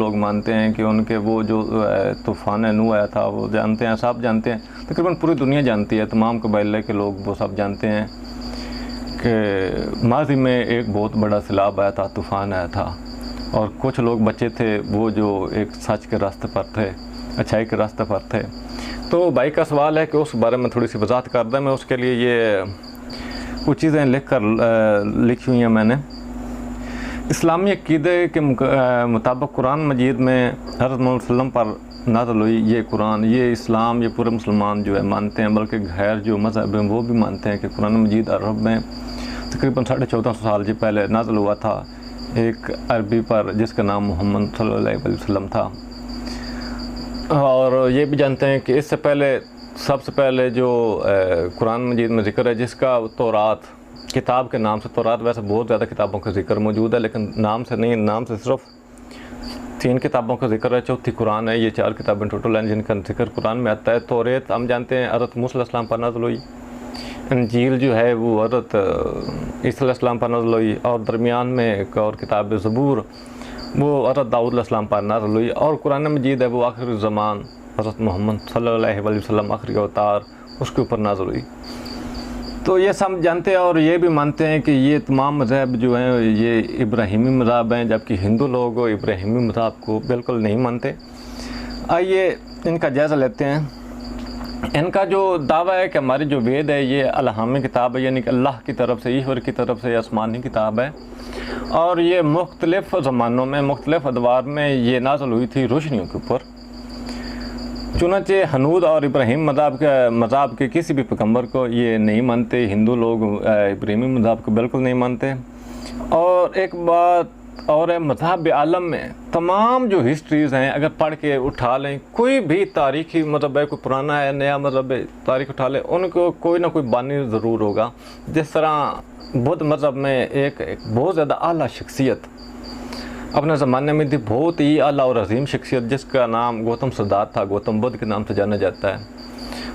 लोग मानते हैं कि उनके वो जो तूफ़ान नूह आया था वो जानते हैं, सब जानते हैं, तकरीबन पूरी दुनिया जानती है, तमाम कबाइले के लोग वो सब जानते हैं कि माजी में एक बहुत बड़ा सैलाब आया था, तूफ़ान आया था, और कुछ लोग बच्चे थे वो जो एक सच के रास्ते पर थे, अच्छाई के रास्ते पर थे। तो भाई का सवाल है कि उस बारे में थोड़ी सी वजाहत कर दें। मैं उसके लिए ये कुछ चीज़ें लिखी हुई हैं मैंने। इस्लामी अक़ीदे के मुताबिक कुरान मजीद में हज़रत मोहम्मद सल्लल्लाहु अलैहि वसल्लम पर नाज़िल हुई ये कुरान, ये इस्लाम, ये पूरे मुसलमान जो है मानते हैं, बल्कि गैर जो मज़हब हैं वो भी मानते हैं कि कुरान मजीद अरब में तकरीबन 1450 साल जी पहले नाज़िल हुआ था एक अरबी पर जिसका नाम मोहम्मद सल्लल्लाहु अलैहि वसल्लम था। और ये भी जानते हैं कि इससे पहले सबसे पहले जो कुरान मजीद में ज़िक्र है जिसका तौरात किताब के नाम से, तौरात वैसे बहुत ज़्यादा किताबों का ज़िक्र मौजूद है लेकिन नाम से नहीं, नाम से सिर्फ 3 किताबों का ज़िक्र है, चौथी कुरान है। ये 4 किताबें टोटल हैं जिनका ज़िक्र कुरान में आता है। तौरात हम जानते हैं हज़रत मूसा अलैहि सलाम पर नाज़िल हुई, इंजील जो है वो हज़रत ईसा अलैहि सलाम पर नाज़िल हुई, और दरमियान में एक और किताब ज़बूर वो हज़रत दाऊद अलैहि सलाम पर नाज़िल हुई, और कुरान मजीद है वो आखिरी ज़मान हज़रत मोहम्मद सल्लल्लाहु अलैहि वसल्लम आखिरी अवतार उसके ऊपर नाज़िल हुई। तो ये सब जानते हैं और ये भी मानते हैं कि ये तमाम मज़हब जो हैं ये इब्राहिमी मज़हब हैं, जबकि हिंदू लोग इब्राहिमी मज़हब को बिल्कुल नहीं मानते। आइए इनका जायज़ा लेते हैं। इनका जो दावा है कि हमारी जो वेद है ये अलहामी किताब है, यानी कि अल्लाह की तरफ से, ईश्वर की तरफ से आसमानी किताब है, और ये मुख्तलिफ़ ज़मानों में मुख्तलिफ़ अदवार में ये नाज़िल हुई थी रोशनियों के ऊपर। चुनांचे हनूद और इब्राहिम मज़हब के किसी भी पैगम्बर को ये नहीं मानते, हिंदू लोग इब्राहिमी मज़हब को बिल्कुल नहीं मानते। और एक बात और है, मज़हब आलम में तमाम जो हिस्ट्रीज़ हैं अगर पढ़ के उठा लें, कोई भी तारीख़ी मज़हब है, कोई पुराना है नया मज़हब है, तारीख़ उठा लें, उनको कोई ना कोई बानी ज़रूर होगा। जिस तरह बुद्ध मज़हब में एक बहुत ज़्यादा आला शख्सियत अपने ज़माने में थी, बहुत ही आला और अजीम शख्सियत जिसका नाम गौतम सिद्धार्थ था, गौतम बुद्ध के नाम से जाना जाता है।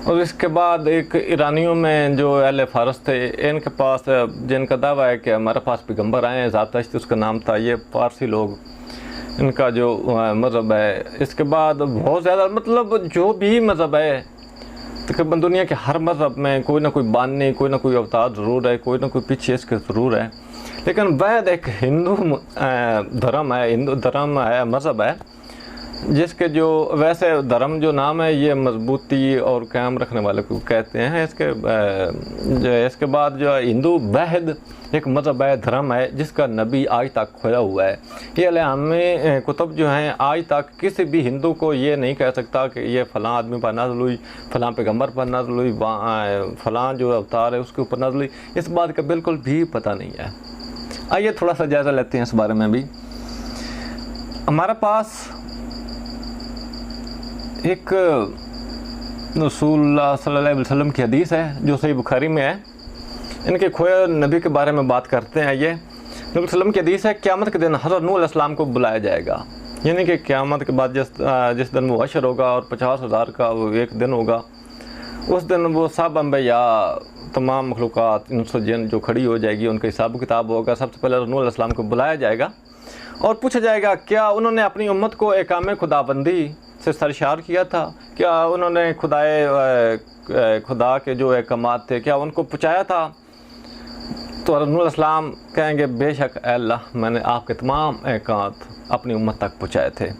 और इसके बाद एक ईरानियों में जो अहले फ़ारस थे, इनके पास जिनका दावा है कि हमारे पास पैगम्बर आए हैं, ज़ातश्त उसका नाम था, ये फ़ारसी लोग इनका जो मज़हब है। इसके बाद बहुत ज़्यादा मतलब जो भी मज़हब है तकरीबन दुनिया के हर मज़हब में कोई ना कोई बानी, कोई ना कोई अवतार ज़रूर है, कोई ना कोई पीछे इसके ज़रूर है। लेकिन वह एक हिंदू धर्म है, हिंदू धर्म है, मज़हब है जिसके जो वैसे धर्म जो नाम है ये मजबूती और कायम रखने वाले को कहते हैं। इसके बाद जो हिंदू वहद एक मज़हब है, धर्म है जिसका नबी आज तक खोया हुआ है। ये अलहामी कुतुब जो हैं आज तक किसी भी हिंदू को ये नहीं कह सकता कि ये फ़लाँ आदमी पर नाज़िल हुई, फ़लाँ पैगम्बर पर नाज़िल हुई, फ़लाँ जो अवतार है उसके ऊपर नाज़िल हुई, इस बात का बिल्कुल भी पता नहीं है। आइए थोड़ा सा जायज़ा लेते हैं इस बारे में भी। हमारे पास एक रसूलुल्लाह सल्लल्लाहु अलैहि वसल्लम की हदीस है जो सही बुखारी में है। इनके खोए नबी के बारे में बात करते हैं। ये नबी वसल्लम की हदीस है, क़यामत के दिन हज़रत नूह अलैहिस्सलाम को बुलाया जाएगा, यानी कि क़यामत के बाद जिस दिन वो हशर होगा और 50,000 का वो एक दिन होगा, उस दिन वो सब अंबिया तमाम मखलूक़ात इंस व जिन्न जो खड़ी हो जाएगी, उनका हिसाब किताब होगा। सबसे पहले नूह अलैहिस्सलाम को बुलाया जाएगा और पूछा जाएगा क्या उन्होंने अपनी उम्मत को एकामे खुदाबंदी से सरशार किया था, क्या उन्होंने खुदा के जो अहकामात थे क्या उनको पहुँचाया था। तो हज़रत नूह अलैहिस्सलाम कहेंगे बेशक अल्लाह, मैंने आपके तमाम अहकामात अपनी उम्मत तक पहुँचाए थे।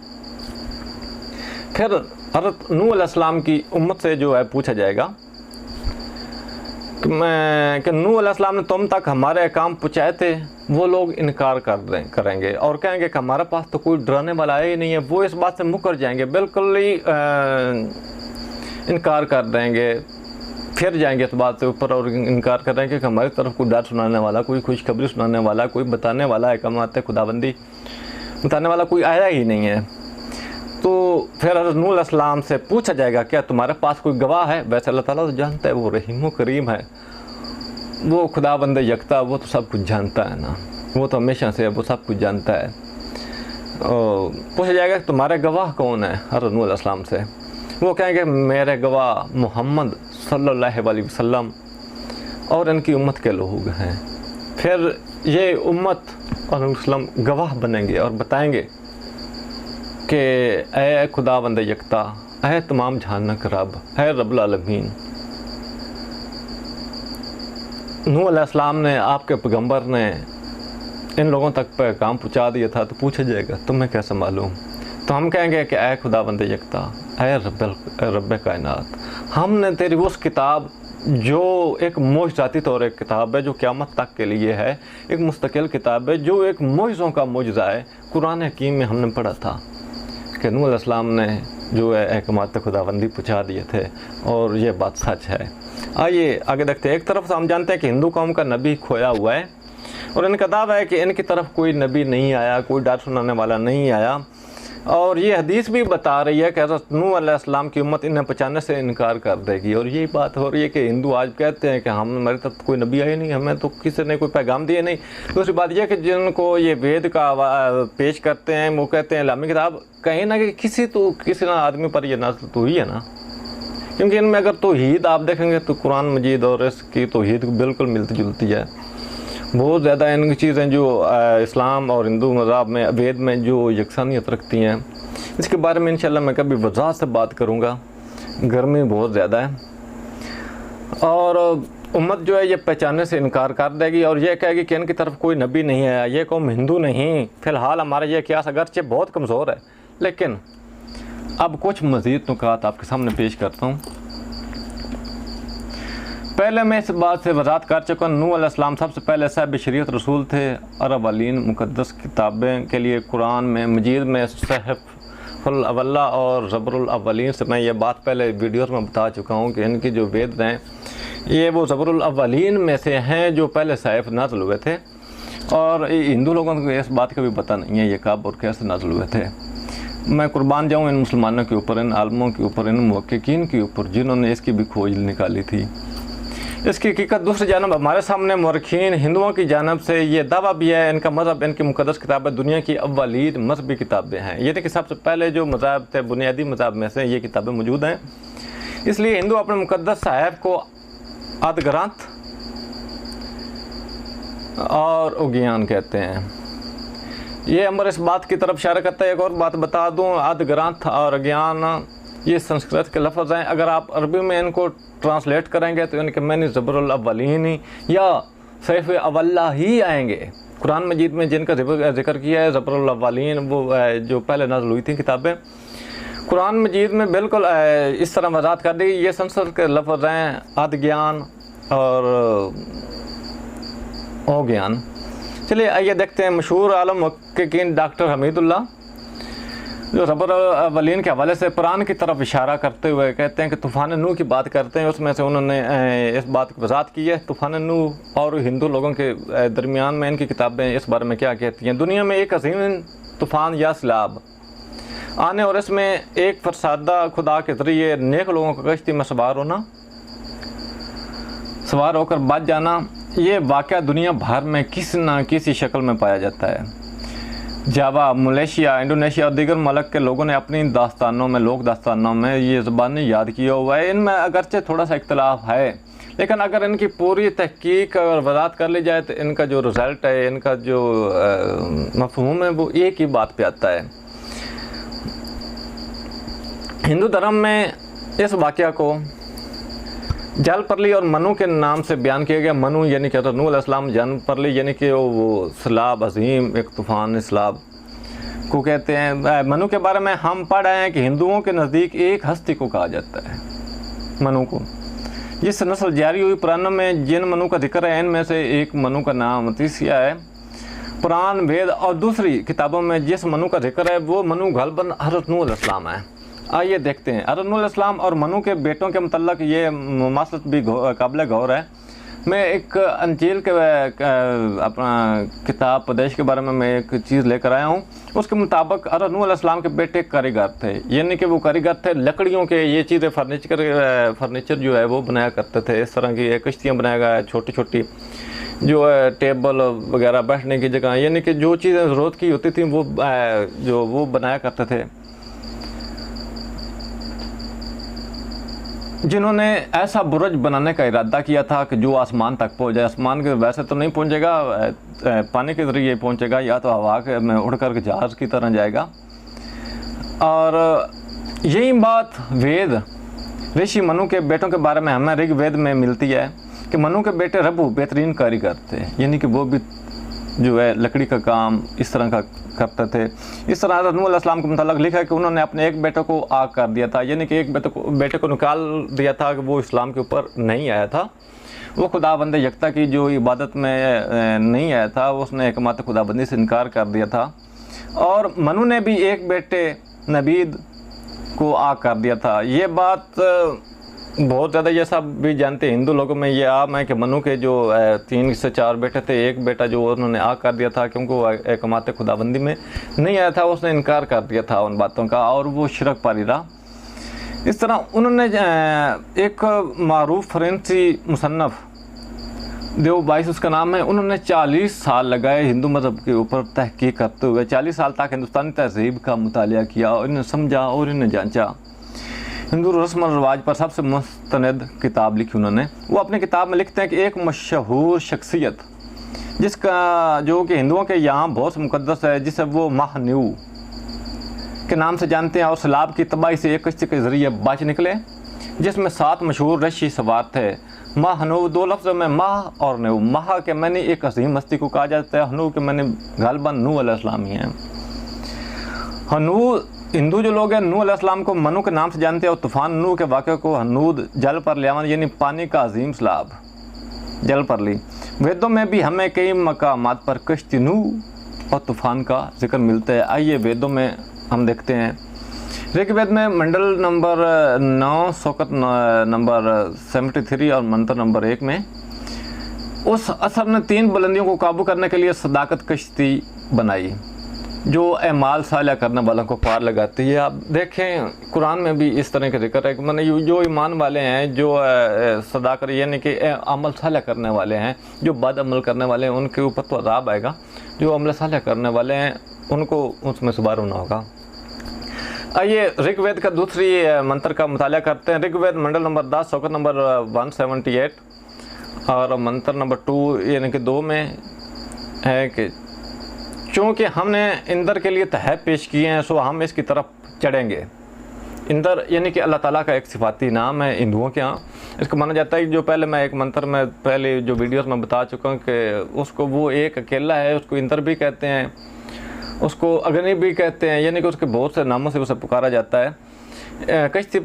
फिर हज़रत नूह अलैहिस्सलाम की उम्मत से जो है पूछा जाएगा कि नूह अलैहिस्सलाम ने तुम तक हमारे अहकाम पहुँचाए थे। वो लोग इनकार करेंगे और कहेंगे कि हमारे पास तो कोई डराने वाला ही नहीं है। वो इस बात से मुकर जाएंगे, बिल्कुल ही इनकार कर देंगे, फिर जाएंगे इस बात से ऊपर और इनकार कर देंगे कि हमारी तरफ कोई डर सुनाने वाला, कोई खुशखबरी सुनाने वाला, कोई बताने वाला अहकामात खुदाबंदी बताने वाला कोई आया ही नहीं है। तो फिर हज़रत नूह अलैहिस्सलाम से पूछा जाएगा क्या तुम्हारे पास कोई गवाह है। वैसे अल्लाह ताला तो जानता है, वो रहीम करीम है, वो खुदाबंद यकता, वो तो सब कुछ जानता है ना, वो तो हमेशा से वो सब कुछ जानता है। पूछा जाएगा तुम्हारे गवाह कौन है हज़रत नूह अलैहिस्सलाम से। वो कहेंगे मेरे गवाह मोहम्मद सल्लल्लाहु अलैहि वसल्लम और इनकी उम्मत के लोग हैं। फिर ये उम्मत और मुस्लिम गवाह बनेंगे और बताएंगे कि ऐ खुदावंद यकता, ऐ तमाम जहानक रब, ऐ रब्बुल आलमीन, नूह अलैहिस्सलाम ने, आपके पैगंबर ने इन लोगों तक पैगाम पहुंचा दिया था, तो पूछा जाएगा तुम्हें कैसे मालूम? तो हम कहेंगे कि ऐ खुदावंद यकता, ऐ रब्बे कायनात, हमने तेरी उस किताब जो एक मोजज़ाती तौर एक किताब है, जो क़यामत तक के लिए है, एक मुस्तकिल किताब है, जो एक मोजज़ों का मोजज़ा है, कुरान हकीम में हमने पढ़ा था कि नूह अलैहिस्सलाम ने जो है अहकामात खुदाबंदी पहुँचा दिए थे, और ये बात सच है। आइए आगे देखते हैं। एक तरफ से हम जानते हैं कि हिंदू कौम का नबी खोया हुआ है, और इनका दावा है कि इनकी तरफ कोई नबी नहीं आया, कोई डर सुनाने वाला नहीं आया, और ये हदीस भी बता रही है कि हज़रत नूह अलैहिस्सलाम की उम्मत इन्हें पहचानने से इनकार कर देगी। और यही बात हो रही है कि हिंदू आज कहते हैं कि हम, हमारी तरफ कोई नबी आया नहीं, हमें तो किसी ने कोई पैगाम दिए नहीं। दूसरी बात यह कि जिनको ये वेद का पेश करते हैं, वो कहते हैं इस्लामी किताब, कहीं ना कि किसी ना आदमी पर यह नाज़िल तो हुई है ना, क्योंकि इनमें अगर तौहीद आप देखेंगे तो कुरान मजीद और इसकी तौहीद बिल्कुल मिलती जुलती है। बहुत ज़्यादा इनकी चीज़ें जो इस्लाम और हिंदू मज़हब में, वेद में जो यकसानियत रखती हैं, इसके बारे में इंशाल्लाह मैं कभी वज़ाहत से बात करूँगा। गर्मी बहुत ज़्यादा है, और उम्मत जो है ये पहचानने से इनकार कर देगी, और ये कहेगी कि इनकी तरफ कोई नबी नहीं आया, ये कौम हिंदू नहीं। फ़िलहाल हमारा ये क़यास अगरचे बहुत कमज़ोर है, लेकिन अब कुछ मज़ीद नुकात आपके सामने पेश करता हूँ। पहले मैं इस बात से वज़ाहत कर चुका हूँ, नूह अलैहिस्सलाम सबसे पहले साहिब शरीयत रसूल थे। अरवलीन मुक़द्दस किताबें के लिए कुरान में मजीद में सहफ़ुल अवल्ला और ज़बरुल अव्वलीन से मैं ये बात पहले वीडियोज़ में बता चुका हूँ कि इनकी जो वेद हैं ये वो ज़बरुल अव्वलीन में से हैं जो पहले साहिब नाज़िल हुए थे, और हिंदू लोगों को इस बात का भी पता नहीं है ये कब और कैसे नाज़िल हुए थे। मैं कुर्बान जाऊँ इन मुसलमानों के ऊपर, इन आलमों के ऊपर, इन मुहक्किकीन के ऊपर जिन्होंने इसकी भी खोज निकाली थी। इसकी हकीकत दूसरी जानब हमारे सामने मुर्खीन हिंदुओं की जानब से ये दावा भी है, इनका मज़हब, इनकी मुक़द्दस किताबें दुनिया की अव्वलीन मजहबी किताबें हैं, यानी कि सबसे पहले जो मज़हब थे, बुनियादी मज़हब में से ये किताबें मौजूद हैं। इसलिए हिंदू अपने मुक़द्दस साहिब को आद ग्रंथ और उगियान कहते हैं। ये अमर इस बात की तरफ इशारा करता है। एक और बात बता दूँ, आद ग्रंथ और अज्ञान ये संस्कृत के लफ्ज़ हैं। अगर आप अरबी में इनको ट्रांसलेट करेंगे तो इनके मैंने ज़बरुल अव्वलीन या सैफ़ अवल्ला ही आएंगे। कुरान मजीद में जिनका जिक्र किया है ज़बरुल अव्वलीन, वो जो पहले नाज़िल हुई थी किताबें, कुरान मजीद में बिल्कुल इस तरह वज़ाहत कर दी। ये संस्कृत के लफ्ज़ हैं आद ज्ञान और ओ ज्ञान। चलिए आइए देखते हैं। मशहूर आलम मुहक्किकीन डॉक्टर हमीदुल्लाह जो ज़बरुल अव्वलीन के हवाले से कुरान की तरफ इशारा करते हुए कहते हैं कि तूफ़ान नूह की बात करते हैं, उसमें से उन्होंने इस बात की वज़ाहत की है। तूफ़ान नूह और हिंदू लोगों के दरमियान में इनकी किताबें इस बारे में क्या कहती हैं। दुनिया में एक अजीम तूफ़ान या सैलाब आने और इसमें एक फरसादा खुदा के ज़रिए नेक लोगों को कश्ती में सवार होकर बच जाना, ये वाक़या दुनिया भर में किसी न किसी शक्ल में पाया जाता है। जावा, मलेशिया, इंडोनेशिया और दीगर मलक के लोगों ने अपनी दास्तानों में, लोक दास्तानों में ये ज़बानें याद किया हुआ है। इनमें अगरचे थोड़ा सा इख्तलाफ है, लेकिन अगर इनकी पूरी तहकीक और वज़ाहत कर ली जाए तो इनका जो रिज़ल्ट है, इनका जो मफ़हूम है, वो एक ही बात पे आता है। हिंदू धर्म में इस वाक़या को जलप्रलय और मनु के नाम से बयान किया गया। मनु यानी कि नूह अलैहिस्सलाम, जलप्रलय यानी कि वो सैलाब, अजीम एक तूफ़ान सैलाब को कहते हैं। मनु के बारे में हम पढ़ रहे हैं कि हिंदुओं के नज़दीक एक हस्ती को कहा जाता है, मनु को, जिस नस्ल जारी हुई। पुराणों में जिन मनु का जिक्र है इनमें से एक मनु का नाम तीसिया है। पुराण, वेद और दूसरी किताबों में जिस मनु का जिक्र है वो मनु गलबन हज़रत नूह अलैहिस्सलाम है। आइए देखते हैं। हज़रत नूह अलैहिस्सलाम और मनु के बेटों के मतलब ये मासलत भी काबिल गौर है। मैं एक अंजील के अपना किताब प्रदेश के बारे में मैं एक चीज़ लेकर आया हूँ। उसके मुताबिक हज़रत नूह अलैहिस्सलाम के बेटे कारीगर थे, यानी कि वो कारीगर थे लकड़ियों के, ये चीज़ें फर्नीचर जो है वो बनाया करते थे। इस तरह की कश्तियाँ बनाया गया, छोटी छोटी जो है टेबल वगैरह, बैठने की जगह, यानी कि जो चीज़ें ज़रूरत की होती थी वो बनाया करते थे। जिन्होंने ऐसा बुर्ज बनाने का इरादा किया था कि जो आसमान तक पहुंच जाए। आसमान के वैसे तो नहीं पहुंचेगा, पानी के ज़रिए पहुंचेगा, या तो हवा के में उड़ कर जहाज़ की तरह जाएगा। और यही बात वेद ऋषि मनु के बेटों के बारे में हमें ऋग्वेद में मिलती है कि मनु के बेटे रघु बेहतरीन कारीगर थे, यानी कि वो भी जो है लकड़ी का काम इस तरह का करते थे। इस तरह नूह अलैहिस्सलाम के मुतालिक लिखा है कि उन्होंने अपने एक बेटे को आग कर दिया था, यानी कि एक बेटे को निकाल दिया था कि वो इस्लाम के ऊपर नहीं आया था, वो खुदाबंद यकता की जो इबादत में नहीं आया था, उसने एकमात्र खुदाबंदी से इनकार कर दिया था। और मनु ने भी एक बेटे नबीद को आग कर दिया था। ये बात बहुत ज़्यादा ये सब भी जानते हैं, हिंदू लोगों में ये आम है कि मनु के जो 3 से 4 बेटे थे, एक बेटा जो उन्होंने आग कर दिया था क्योंकि वो एकमात्र खुदाबंदी में नहीं आया था, उसने इनकार कर दिया था उन बातों का और वो शिरक पारी रहा। इस तरह उन्होंने एक मारूफ फ़रेंसी मुसन्नफ़ देवबाइस उसका नाम है, उन्होंने 40 साल लगाए हिंदू मज़हब के ऊपर तहकीक करते हुए। 40 साल तक हिंदुस्तानी तहज़ीब का मुतालिया किया और इन्हें समझा और इन्हें जांचा। हिंदू रस्म और रिवाज पर सबसे मुस्तनद किताब लिखी उन्होंने। वो अपनी किताब में लिखते हैं कि एक मशहूर शख्सियत जिसका जो कि हिंदुओं के यहाँ बहुत मुक़द्दस है, जिसे वो महान्यू के नाम से जानते हैं, और सैलाब की तबाही से एक कश्ती के ज़रिए बच निकले, जिसमें 7 मशहूर रशी सवार थे। माह हनू 2 लफ्ज़ों में माह और नू। माह के मैंने एक अजीम हस्ती को कहा जाता है, हनू के मैंने गालिबन नूह अलैहिस्सलाम ही हैं। हनू हिंदू जो लोग हैं नूह अलैहिस्सलाम को मनु के नाम से जानते हैं और तूफ़ान नूह के वाक़े को हनूद जल पर लियावन यानी पानी का अजीम सैलाब जल पर ली। वेदों में भी हमें कई मकामात पर कश्ती नूह और तूफ़ान का जिक्र मिलता है। आइए वेदों में हम देखते हैं। ऋग्वेद में मंडल नंबर 9 सोकत नंबर 73 और मंत्र नंबर 1 में उस असर ने 3 बुलंदियों को काबू करने के लिए सदाकत कश्ती बनाई जो एमाल साला करने वालों को पार लगाती है। आप देखें कुरान में भी इस तरह का जिक्र है कि मैंने जो ईमान वाले हैं, जो सदाकत यानी कि अमल साला करने वाले हैं, जो बद अमल करने वाले हैं उनके ऊपर तो अज़ाब आएगा, जो अमल साला करने वाले हैं उनको उसमें सुबार होना होगा। आइए ऋग्वेद का दूसरी मंत्र का मुताला करते हैं। ऋग्वेद मंडल नंबर 10 सोकत नंबर 178 और मंत्र नंबर 2 यानी कि 2 में है कि चूँकि हमने इंदर के लिए तहब पेश किए हैं सो हम इसकी तरफ चढ़ेंगे। इंदर यानी कि अल्लाह ताला का एक सिफाती नाम है हिंदुओं के यहाँ। इसको माना जाता है कि जो पहले मैं एक मंत्र में पहले जो वीडियोस में बता चुका हूँ कि उसको वो एक अकेला है, उसको इंदर भी कहते हैं, उसको अग्नि भी कहते हैं, यानी कि उसके बहुत से नामों से उसे पुकारा जाता है। कश्ती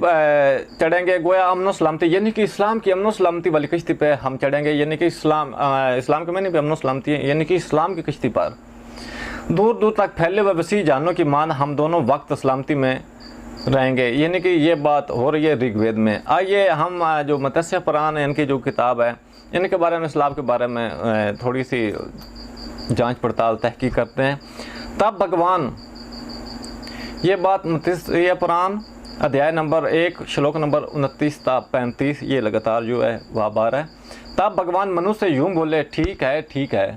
चढ़ेंगे गोया अमन सलामती यानी कि इस्लाम की अमन सलामती वाली कश्ती पे हम चढ़ेंगे, यानी कि इस्लाम के मैंने भी अमन सलामती है, यानी कि इस्लाम की कश्ती पर दूर दूर तक फैले हुए वसी जानों की मान हम दोनों वक्त सलामती में रहेंगे, यानी कि ये बात हो रही है ऋग्वेद में। आइए हम जो मत्स्य पुराण है इनकी जो किताब है इनके बारे में इस्लाम के बारे में थोड़ी सी जांच पड़ताल तहकीक करते हैं। तब भगवान ये बात मत्स्य पुराण अध्याय नंबर 1 श्लोक नंबर 29 ता 35 ये लगातार जो है वह बार है। तब भगवान मनुष्य से यूँ बोले, ठीक है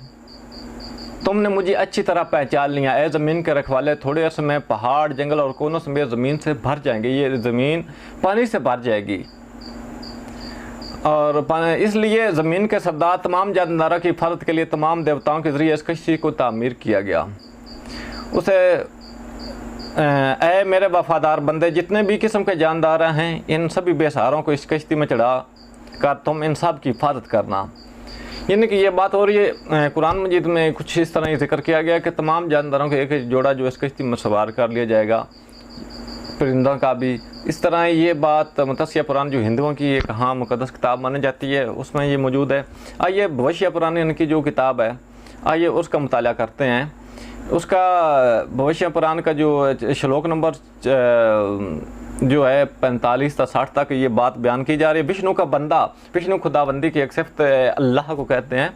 तुमने मुझे अच्छी तरह पहचान लिया। ए ज़मीन के रखवाले, थोड़े अर्से में पहाड़ जंगल और कोनों समेत ज़मीन से भर जाएंगे, ये ज़मीन पानी से भर जाएगी और इसलिए ज़मीन के सरदार तमाम जानदारों की हिफाजत के लिए तमाम देवताओं के ज़रिए इस कश्ती को तामीर किया गया। उसे ए मेरे वफ़ादार बंदे, जितने भी किस्म के जानदार हैं इन सभी बेसहारों को इस कश्ती में चढ़ा कर तुम इन सब की हिफाजत करना। यानी कि ये बात हो रही है कुरान मजीद में कुछ इस तरह जिक्र किया गया कि तमाम जानदारों का एक जोड़ा जो इस कश्ती में सवार कर लिया जाएगा, परिंदों का भी। इस तरह ये बात मत्स्य पुराण जो हिंदुओं की एक हाँ मुक़द्दस किताब मानी जाती है उसमें ये मौजूद है। आइए भविष्य पुराण इनकी जो किताब है आइए उसका मुताला करते हैं। उसका भविष्य पुराण का जो श्लोक नंबर जो है 45 से 60 तक ये बात बयान की जा रही है। विष्णु का बंदा, विष्णु खुदाबंदी की एक सिफ्त अल्लाह को कहते हैं।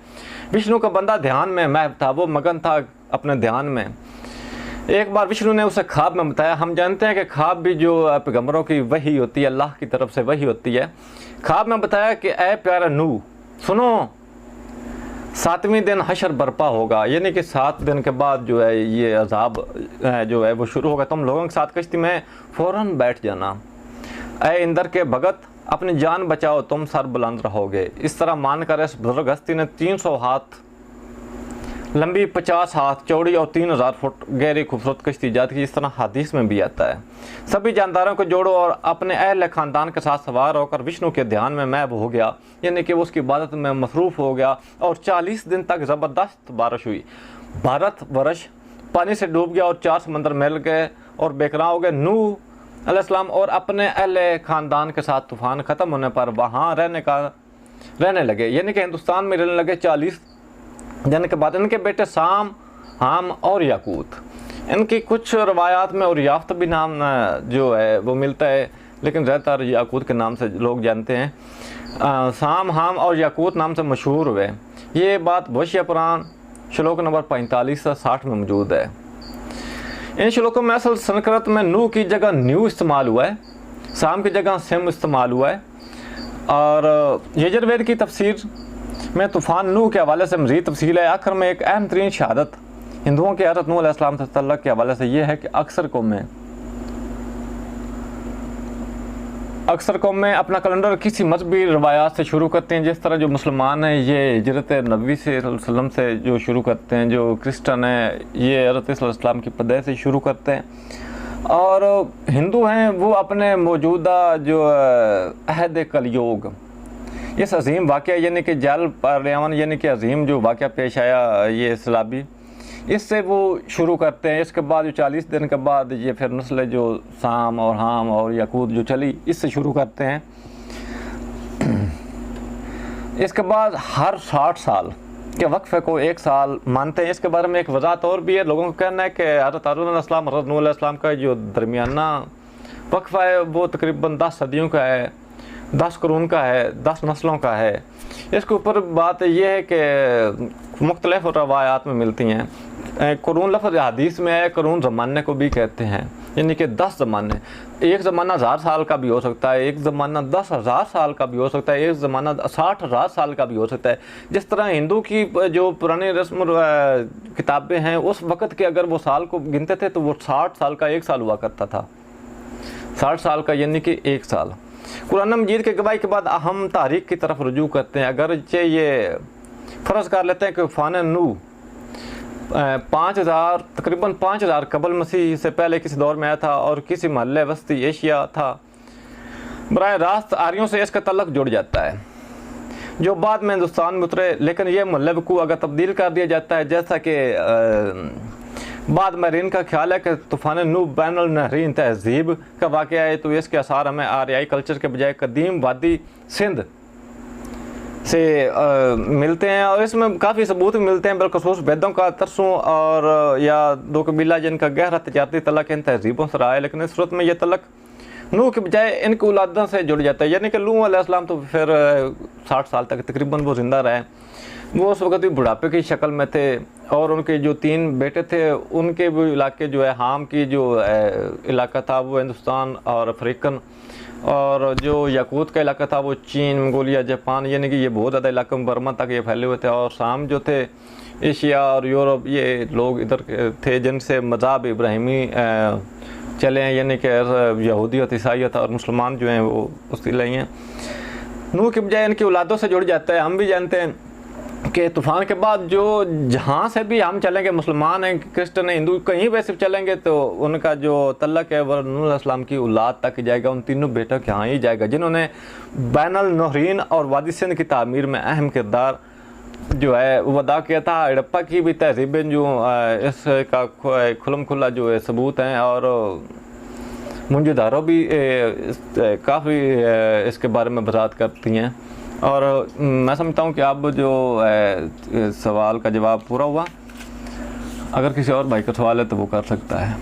विष्णु का बंदा ध्यान में महव था, वो मगन था अपने ध्यान में। एक बार विष्णु ने उसे ख्वाब में बताया। हम जानते हैं कि ख्वाब भी जो पैगंबरों की वही होती है, अल्लाह की तरफ से वही होती है। ख्वाब में बताया कि ऐ प्यारा नूह सुनो, 7वें दिन हशर बर्पा होगा, यानी कि 7 दिन के बाद जो है ये अजाब जो है वो शुरू होगा। तुम लोगों के साथ कश्ती में फ़ौरन बैठ जाना। ऐ इंदर के भगत, अपनी जान बचाओ, तुम सर बुलंद रहोगे। इस तरह मानकर इस बुजुर्ग हस्ती ने 300 हाथ लंबी 50 हाथ, चौड़ी और 3000 फुट गहरी खूबसूरत कश्ती ईजाद की, जिस तरह हदीस में भी आता है। सभी जानदारों को जोड़ो और अपने अहल ख़ानदान के साथ सवार होकर विष्णु के ध्यान में महव हो गया, यानी कि वो उसकी इबादत में मसरूफ़ हो गया। और 40 दिन तक ज़बरदस्त बारिश हुई। भारतवर्ष पानी से डूब गया और 4 समंदर मिल गए और बेकरार हो गए। नूह अलैहिस्सलाम और अपने अहल ख़ानदान के साथ तूफ़ान ख़त्म होने पर वहाँ रहने लगे, यानी कि हिंदुस्तान में रहने लगे 40 दिन के बाद। इनके बेटे साम, हाम और याकूत, इनकी कुछ रवायात में और याफ्त भी नाम जो है वो मिलता है, लेकिन ज़्यादातर याकूत के नाम से लोग जानते हैं। साम, हाम और याकूत नाम से मशहूर हुए। ये बात भविष्य पुराण श्लोक नंबर 45 से 60 में मौजूद है। इन श्लोकों में असल संस्कृत में नू की जगह न्यू इस्तेमाल हुआ है, साम की जगह सिम इस्तेमाल हुआ है। और यजुर्वेद की तफसीर में तूफ़ान नूह के हवाले से मज़ीद तफसील है। आखिर में एक अहम तरीन शहादत हिंदुओं के हज़रत नूह अलैहिस्सलाम से तल्लुक़ के हवाले से ये है कि अक्सर कौमें अपना कैलेंडर किसी मजहबी रवायात से शुरू करते हैं। जिस तरह जो मुसलमान हैं ये हिजरत नबी सल्लल्लाहु से जो शुरू करते हैं, जो क्रिश्चन हैं ये हज़रत ईसा अलैहिस्सलाम की पैदाइश से शुरू करते हैं, और हिंदू हैं वो अपने मौजूदा जो अहद कलयुग, इस अजीम वाक़या यानी कि जल पर्यावरण यानी कि अजीम जो वाक़या पेश आया ये सैलाबी, इससे वो शुरू करते हैं। इसके बाद जो 40 दिन के बाद ये फिर नस्ल जो साम और हाम और याकूत जो चली, इससे शुरू करते हैं। इसके बाद हर 60 साल के वक्फे को 1 साल मानते हैं। इसके बारे में एक वजाहत और भी है। लोगों का कहना है कि हज़रत हारून अलैहिस्सलाम, हज़रत नूह अलैहिस्सलाम का जो दरमियाना वक्फा है वो तकरीबन 10 सदियों का है, 10 कुरून का है, 10 नस्लों का है। इसके ऊपर बात यह है कि मुख्तलिफ रवायात में मिलती हैं। कुरून लफ्ज़ हदीस में है, कुरून ज़माने को भी कहते हैं, यानी कि 10 ज़माने। एक ज़माना 1000 साल का भी हो सकता है, एक ज़माना 10,000 साल का भी हो सकता है, एक ज़माना 60,000 साल का भी हो सकता है। जिस तरह हिंदू की जो पुरानी रस्म किताबें हैं उस वक़्त के अगर वो साल को गिनते थे तो वो 60 साल का 1 साल हुआ करता था, 60 साल का यानी कि 1 साल। कुरान मजीद के गवाही के बाद हम तारीख की तरफ रुजू करते हैं। अगर ये फ़र्ज़ कर लेते हैं कि तूफ़ान नूह 5000 तकरीबन 5000 कबल मसीह से पहले किसी दौर में आया था और किसी महल्ले वस्ती एशिया था, बराह रास्त आर्यों से इसका तल्लुक़ जुड़ जाता है जो बाद में हिंदुस्तान में उतरे। लेकिन यह महल्ले को अगर तब्दील कर दिया जाता है, जैसा कि बाद में इनका ख्याल है कि तूफ़ान नूह बैनुल नहरीन तहज़ीब का वाक़या है, तो इसके आसार हमें आर्याई कल्चर के बजाय कदीम वादी सिंध से मिलते हैं। और इसमें काफ़ी सबूत मिलते हैं, बिलखुसूस वेदों का तरसों और या दो कबीला जिनका गहरा तजारती तल्लुक़ इन तहज़ीबों से रहा है। लेकिन इस सूरत में यह तल्लुक़ नूह के बजाय इनकी औलादों से जुड़ जाता है, यानी कि नूह अलैहिस्सलाम तो फिर 60 साल तक तकरीबन वो ज़िंदा रहे। वो उस वक़्त भी बुढ़ापे की शक्ल में थे और उनके जो 3 बेटे थे उनके भी इलाके जो है, हाम की जो इलाका था वो हिंदुस्तान और अफ्रीकन, और जो याकूत का इलाका था वो चीन, मंगोलिया, जापान, यानी कि ये बहुत ज़्यादा इलाके में बर्मा तक ये फैले हुए थे। और शाम जो थे एशिया और यूरोप, ये लोग इधर थे जिनसे मज़हब इब्राहिमी चले हैं, यानी कि यहूदियत, ईसाईयत और मुसलमान जो हैं वो उसकी लाई हैं। नूह के बजाय इनकी औलादों से जुड़ जाता है। हम भी जानते हैं कि तूफ़ान के बाद जो जहाँ से भी हम चलेंगे, मुसलमान हैं, क्रिश्चन हैं, हिंदू, कहीं पे सिर्फ चलेंगे तो उनका जो तल्लुक़ है वह नूह अलैहिस्सलाम की औलाद तक जाएगा, उन तीनों बेटों के यहाँ ही जाएगा जिन्होंने बैनुल नहरीन और वादी सिंध की तामीर में अहम किरदार जो है वो अदा किया था। हड़प्पा की भी तहज़ीबें जो इसका खुलम खुला जो है सबूत हैं, और मुंजदारों भी काफ़ी इसके बारे में वज़ाहत करती हैं। और मैं समझता हूँ कि अब जो सवाल का जवाब पूरा हुआ। अगर किसी और भाई का सवाल है तो वो कर सकता है।